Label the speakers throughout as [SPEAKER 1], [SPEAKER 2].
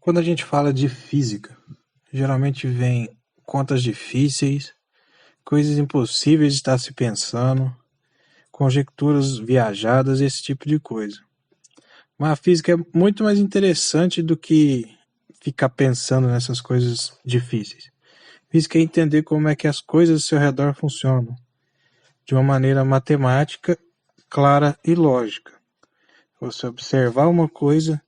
[SPEAKER 1] Quando a gente fala de física, geralmente vem contas difíceis, coisas impossíveis de estar se pensando, conjecturas viajadas, esse tipo de coisa. Mas a física é muito mais interessante do que ficar pensando nessas coisas difíceis. Física é entender como é que as coisas ao seu redor funcionam, de uma maneira matemática, clara e lógica. Você observar uma coisa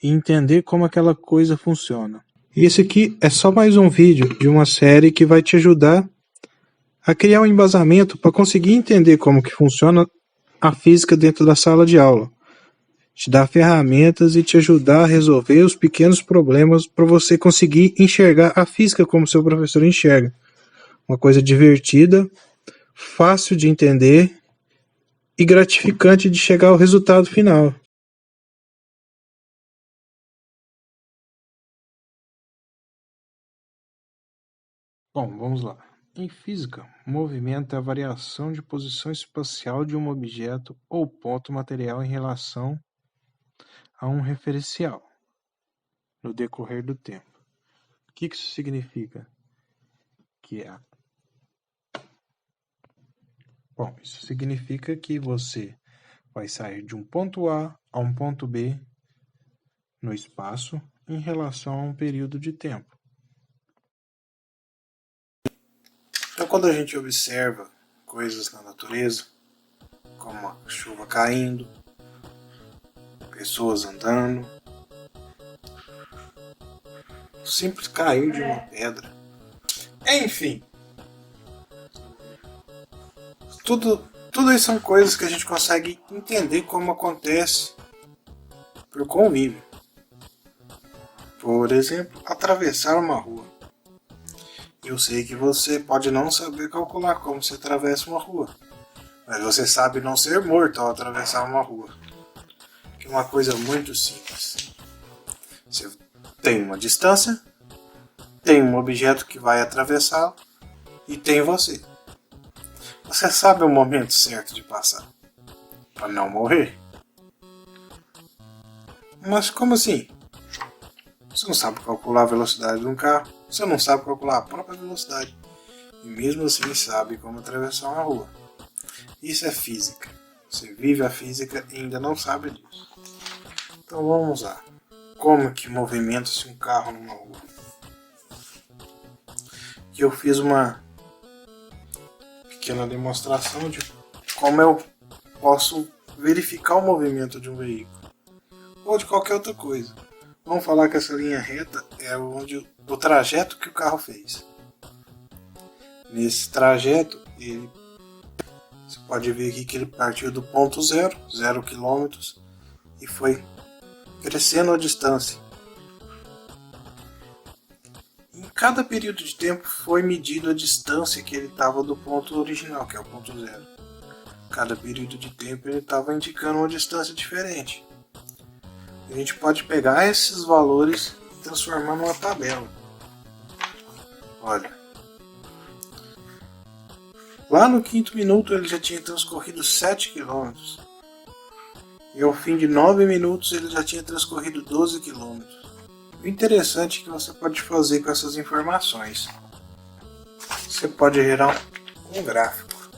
[SPEAKER 1] e entender como aquela coisa funciona. E esse aqui é só mais um vídeo de uma série que vai te ajudar a criar um embasamento para conseguir entender como que funciona a física dentro da sala de aula. Te dar ferramentas e te ajudar a resolver os pequenos problemas para você conseguir enxergar a física como seu professor enxerga. Uma coisa divertida, fácil de entender e gratificante de chegar ao resultado final. Bom, vamos lá. Em física, movimento é a variação de posição espacial de um objeto ou ponto material em relação a um referencial no decorrer do tempo. O que isso significa? Bom, isso significa que você vai sair de um ponto A a um ponto B no espaço em relação a um período de tempo. Então, quando a gente observa coisas na natureza, como a chuva caindo, pessoas andando, simples cair de uma pedra, enfim, tudo isso são coisas que a gente consegue entender como acontece por convívio. Por exemplo, atravessar uma rua. Eu sei que você pode não saber calcular como se atravessa uma rua, mas você sabe não ser morto ao atravessar uma rua, que é uma coisa muito simples. Você tem uma distância, tem um objeto que vai atravessá-lo e tem você. Você sabe o momento certo de passar, para não morrer. Mas como assim? Você não sabe calcular a velocidade de um carro, você não sabe calcular a própria velocidade, e mesmo assim sabe como atravessar uma rua. Isso é física. Você vive a física e ainda não sabe disso. Então vamos lá. Como que movimenta-se um carro numa rua? E eu fiz uma pequena demonstração de como eu posso verificar o movimento de um veículo ou de qualquer outra coisa. Vamos falar que essa linha reta é o trajeto que o carro fez. Nesse trajeto, você pode ver aqui que ele partiu do ponto 0 km, e foi crescendo a distância. Em cada período de tempo foi medido a distância que ele estava do ponto original, que é o ponto 0. Cada período de tempo ele estava indicando uma distância diferente. A gente pode pegar esses valores e transformar numa tabela. Olha, lá no 5º minuto ele já tinha transcorrido 7 km. E ao fim de 9 minutos ele já tinha transcorrido 12 km. O interessante é que você pode fazer com essas informações. Você pode gerar um gráfico.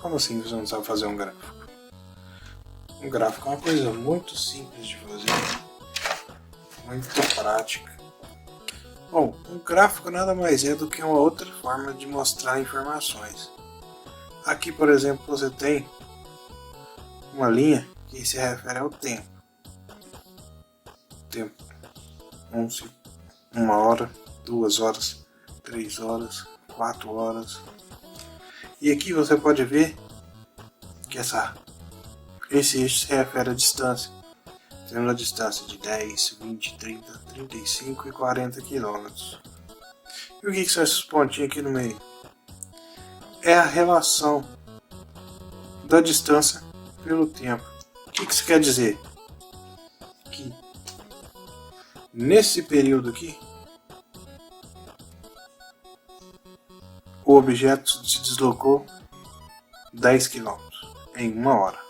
[SPEAKER 1] Como assim você não sabe fazer um gráfico? Um gráfico é uma coisa muito simples de fazer, muito prática. Bom, um gráfico nada mais é do que uma outra forma de mostrar informações. Aqui, por exemplo, você tem uma linha que se refere ao tempo. Tempo. 1 hora, 2 horas, 3 horas, 4 horas. E aqui você pode ver que esse eixo se refere à distância. Temos a distância de 10, 20, 30, 35 e 40 km. E o que são esses pontinhos aqui no meio? É a relação da distância pelo tempo. O que isso quer dizer? Que nesse período aqui, o objeto se deslocou 10 km em 1 hora.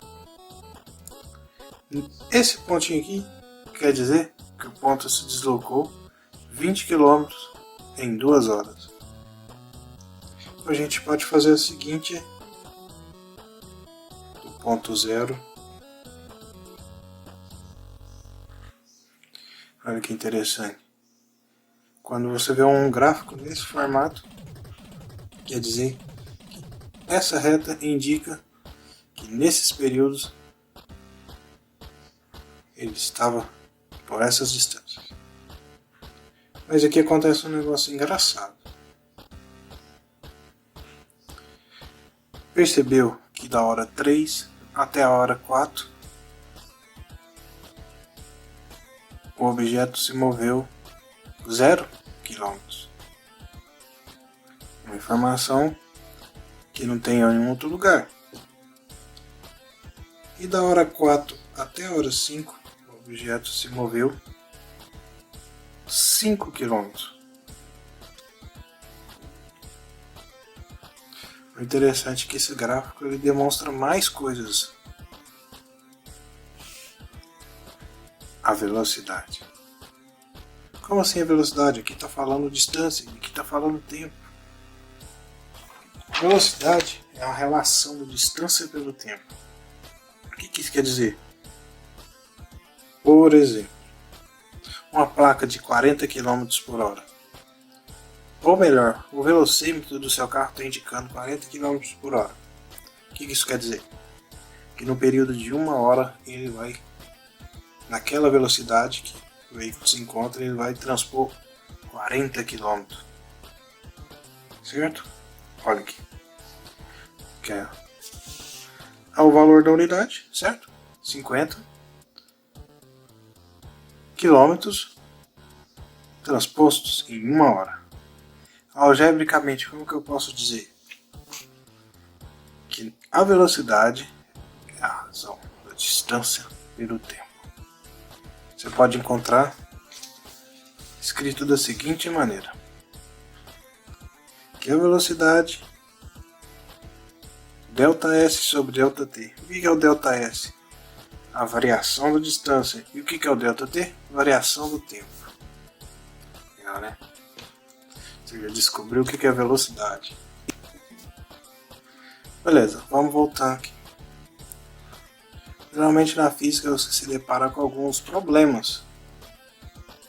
[SPEAKER 1] Esse pontinho aqui quer dizer que o ponto se deslocou 20 km em 2 horas. A gente pode fazer o seguinte: do ponto zero, olha que interessante, quando você vê um gráfico nesse formato, quer dizer que essa reta indica que nesses períodos ele estava por essas distâncias. Mas aqui acontece um negócio engraçado. Percebeu que da hora 3 até a hora 4 o objeto se moveu 0 km. Uma informação que não tem em nenhum outro lugar. E da hora 4 até a hora 5 o objeto se moveu 5 km. O interessante é que esse gráfico ele demonstra mais coisas. A velocidade. Como assim a velocidade? Aqui está falando distância, aqui está falando tempo. Velocidade é a relação da distância pelo tempo. O que isso quer dizer? Por exemplo, uma placa de 40 km por hora. Ou melhor, o velocímetro do seu carro está indicando 40 km por hora. O que isso quer dizer? Que no período de 1 hora ele vai, naquela velocidade que o veículo se encontra, ele vai transpor 40 km. Certo? Olha aqui. Que é o valor da unidade, certo? 50 km transpostos em 1 hora. Algebricamente, como que eu posso dizer? Que a velocidade é a razão da distância pelo tempo. Você pode encontrar escrito da seguinte maneira: que a velocidade ΔS sobre ΔT. O que é o ΔS? A variação da distância. E o que é o ΔT? Variação do tempo. Legal, né? Você já descobriu o que é velocidade. Beleza, vamos voltar aqui. Geralmente na física você se depara com alguns problemas.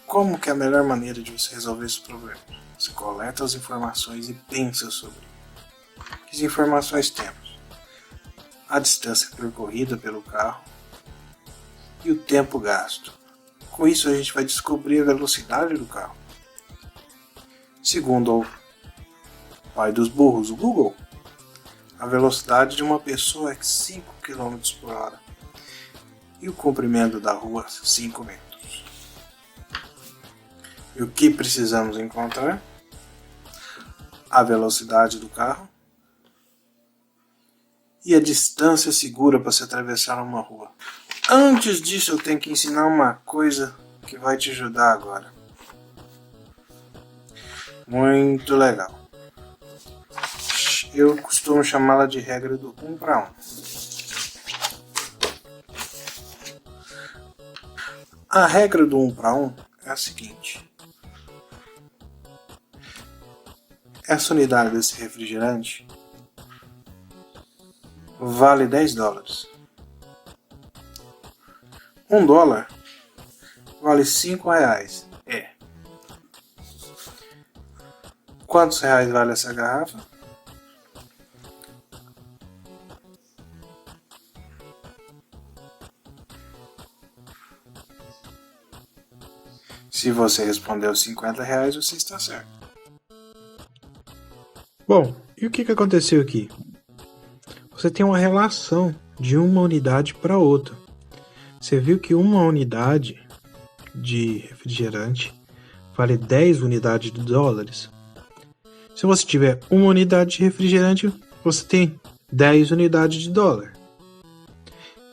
[SPEAKER 1] Como que é a melhor maneira de você resolver esse problema? Você coleta as informações e pensa sobre. Que informações temos? A distância percorrida pelo carro e o tempo gasto. Com isso a gente vai descobrir a velocidade do carro. Segundo o pai dos burros, o Google, a velocidade de uma pessoa é 5 km por hora e o comprimento da rua 5 metros. E o que precisamos encontrar? A velocidade do carro e a distância segura para se atravessar uma rua. Antes disso eu tenho que ensinar uma coisa que vai te ajudar agora. Muito legal. Eu costumo chamá-la de regra do 1 para 1. A regra do 1 para 1 é a seguinte. Essa unidade desse refrigerante vale $10. $1 vale R$5. Quantos reais vale essa garrafa? Se você respondeu R$50, você está certo. Bom, e o que aconteceu aqui? Você tem uma relação de uma unidade para outra. Você viu que uma unidade de refrigerante vale 10 unidades de dólares. Se você tiver uma unidade de refrigerante, você tem 10 unidades de dólar.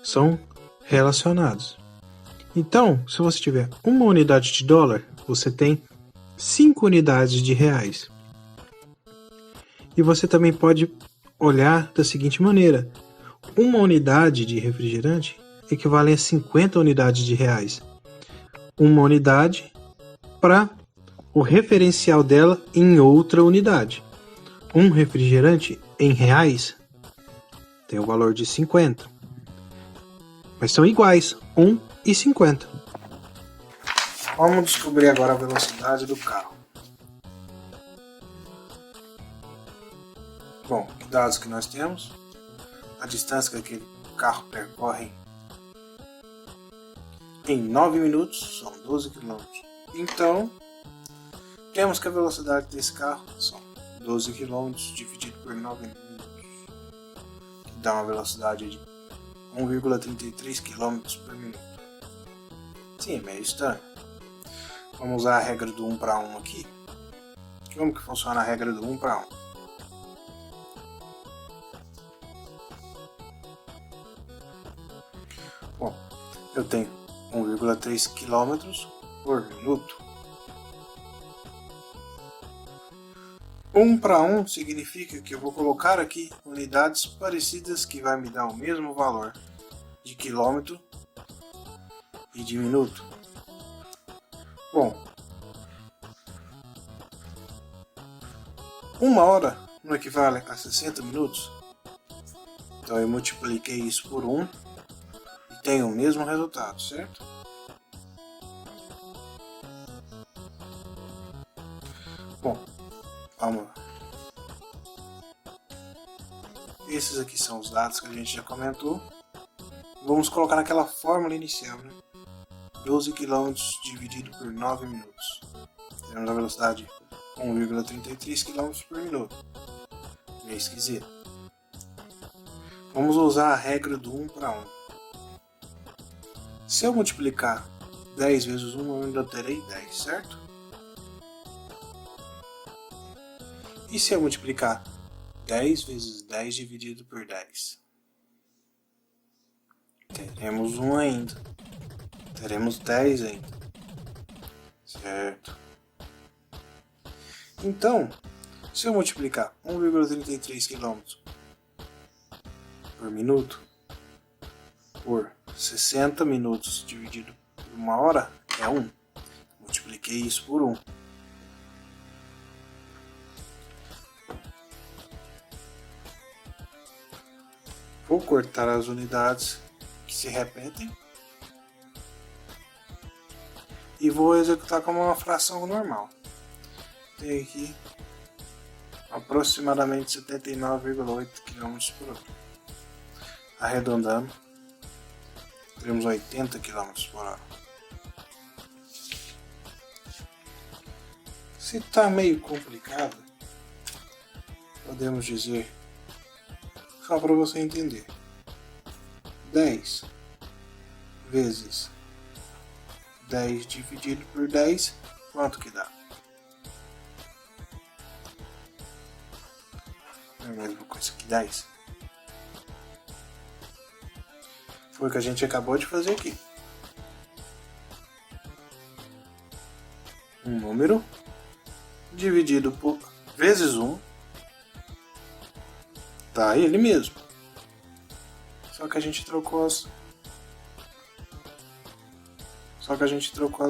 [SPEAKER 1] São relacionados. Então, se você tiver uma unidade de dólar, você tem 5 unidades de reais. E você também pode olhar da seguinte maneira: uma unidade de refrigerante equivalem a 50 unidades de reais. Uma unidade para o referencial dela em outra unidade. Um refrigerante em reais tem o valor de 50. Mas são iguais, 1 e 50. Vamos descobrir agora a velocidade do carro. Bom, que dados que nós temos? A distância que aquele carro percorre em 9 minutos são 12 km. Então, temos que a velocidade desse carro são 12 km dividido por 9 minutos, que dá uma velocidade de 1,33 km por minuto. Sim, é meio estranho. Vamos usar a regra do 1 para 1 aqui. Como que funciona a regra do 1 para 1? Bom, eu tenho 1,3 km por minuto. 1 para 1 significa que eu vou colocar aqui unidades parecidas que vai me dar o mesmo valor de quilômetro e de minuto. Bom, 1 hora não equivale a 60 minutos. Então eu multipliquei isso por 1 e tenho o mesmo resultado, certo? Bom, vamos lá. Esses aqui são os dados que a gente já comentou. Vamos colocar naquela fórmula inicial, né? 12 km dividido por 9 minutos. Temos a velocidade 1,33 km por minuto. Meio esquisito. Vamos usar a regra do 1 para 1. Se eu multiplicar 10 vezes 1, eu ainda terei 10, certo? E se eu multiplicar 10 vezes 10 dividido por 10? Teremos 1 ainda. Teremos 10 ainda. Certo? Então, se eu multiplicar 1,33 km por minuto por 60 minutos dividido por 1 hora, é 1. Multipliquei isso por 1. Vou cortar as unidades que se repetem e vou executar como uma fração normal. Tem aqui aproximadamente 79,8 km por hora. Arredondando, teremos 80 km por hora. Se está meio complicado, podemos dizer, só para você entender, 10 vezes 10 dividido por 10, quanto que dá? É a mesma coisa que 10. Foi o que a gente acabou de fazer aqui. Um número dividido por vezes 1 dá ele mesmo. Só que a gente trocou as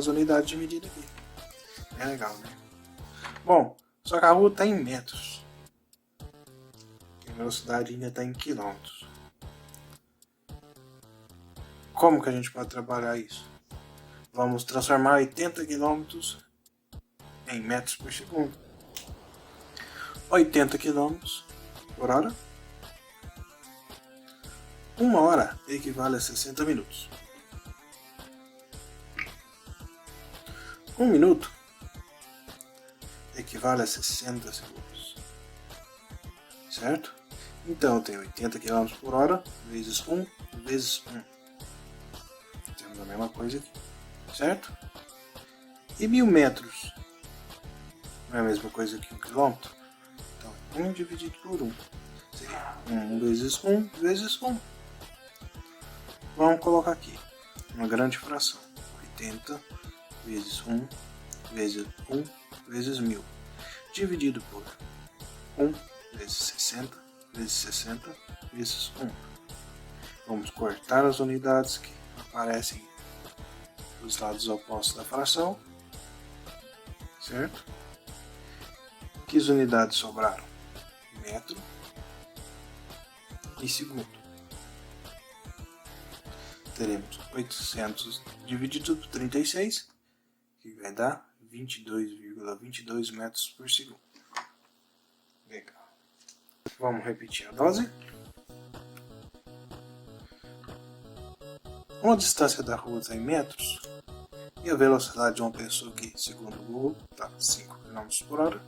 [SPEAKER 1] unidades de medida aqui. É legal, né? Bom, só que a rua está em metros. E a velocidade ainda está em quilômetros. Como que a gente pode trabalhar isso? Vamos transformar 80 km em metros por segundo. 80 km por hora. 1 hora equivale a 60 minutos. 1 minuto equivale a 60 segundos. Certo? Então eu tenho 80 km por hora vezes 1 vezes 1. Temos a mesma coisa aqui. Certo? E 1000 metros não é a mesma coisa que 1 quilômetro? Então 1 dividido por 1 seria 1 vezes 1 vezes 1. Vamos colocar aqui uma grande fração. 80 vezes 1 vezes 1 vezes 1000 dividido por 1 vezes 60 vezes 60 vezes 1. Vamos cortar as unidades que aparecem dos lados opostos da fração, certo? Que as unidades sobraram? Metro e segundo. Teremos 800 dividido por 36, que vai dar 22,22 metros por segundo. Legal. Vamos repetir a dose. Uma distância da rua está em metros e a velocidade de uma pessoa que, segundo o Google, está 5 km por hora.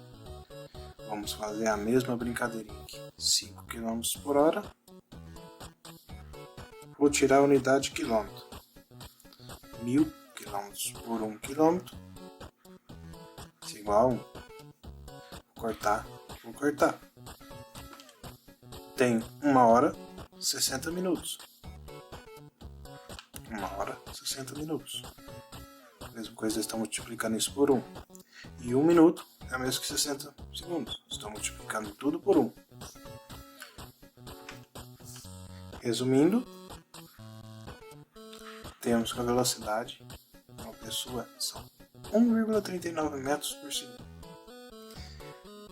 [SPEAKER 1] Vamos fazer a mesma brincadeirinha aqui. 5 km por hora. Vou tirar a unidade de quilômetro. 1000 km por 1 km é igual a 1. Vou cortar. Tem 1 hora 60 minutos. 1 hora 60 minutos. Mesma coisa, estou multiplicando isso por 1. E 1 minuto é o mesmo que 60 segundos. Estou multiplicando tudo por 1. Resumindo, temos que a velocidade de uma pessoa são 1,39 metros por segundo.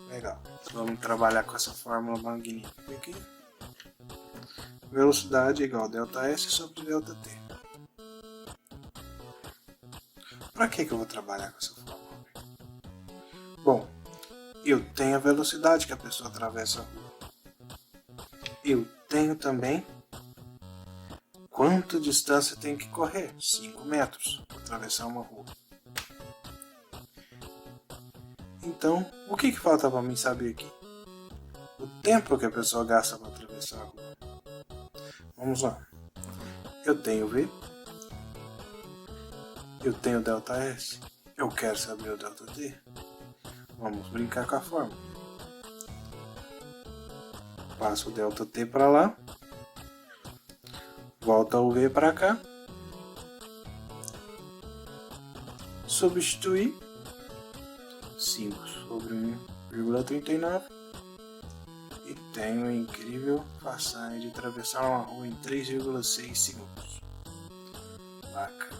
[SPEAKER 1] Legal. Vamos trabalhar com essa fórmula magnífica aqui. Velocidade é igual a ΔS sobre ΔT. Para que eu vou trabalhar com essa fórmula? Bom, eu tenho a velocidade que a pessoa atravessa a rua. Eu tenho também quanta distância tem que correr? 5 metros para atravessar uma rua. Então, o que falta para mim saber aqui? O tempo que a pessoa gasta para atravessar a rua. Vamos lá. Eu tenho V. Eu tenho ΔS. Eu quero saber o ΔT. Vamos brincar com a fórmula. Passo o ΔT para lá. Volta o V para cá. Substituir 5 sobre 1,39 e tenho a incrível façanha de atravessar uma rua em 3,6 segundos. Bacana.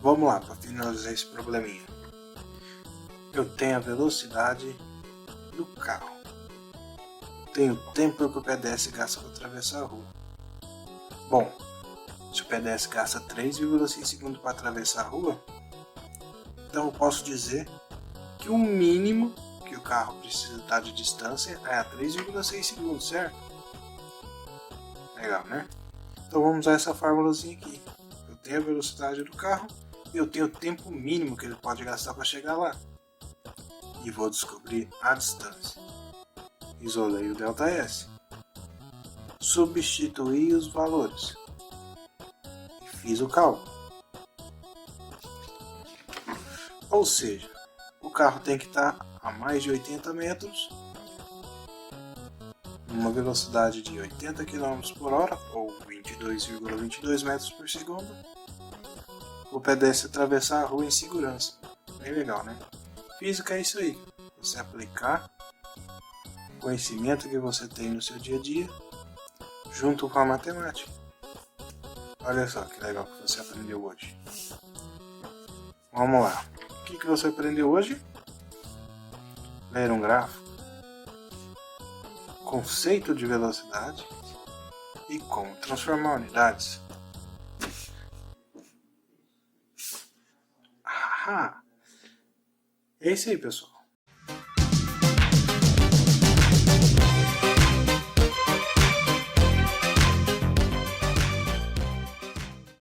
[SPEAKER 1] Vamos lá para finalizar esse probleminha. Eu tenho a velocidade do carro. Tenho o tempo que o pedestre gasta para atravessar a rua. Bom, se o pedestre gasta 3,6 segundos para atravessar a rua, então eu posso dizer que o mínimo que o carro precisa estar de distância é a 3,6 segundos, certo? Legal, né? Então vamos usar essa fórmulazinha aqui. Eu tenho a velocidade do carro e eu tenho o tempo mínimo que ele pode gastar para chegar lá. E vou descobrir a distância. Isolei o ΔS. Substituí os valores. E fiz o cálculo. Ou seja, o carro tem que estar a mais de 80 metros, numa velocidade de 80 km por hora, ou 22,22 metros por segundo, o pedestre atravessar a rua em segurança. Bem legal, né? Física é isso aí. Você aplicar o conhecimento que você tem no seu dia a dia, junto com a matemática. Olha só que legal que você aprendeu hoje. Vamos lá. O que você aprendeu hoje? Ler um gráfico, conceito de velocidade e como transformar unidades. Ah, é isso aí, pessoal.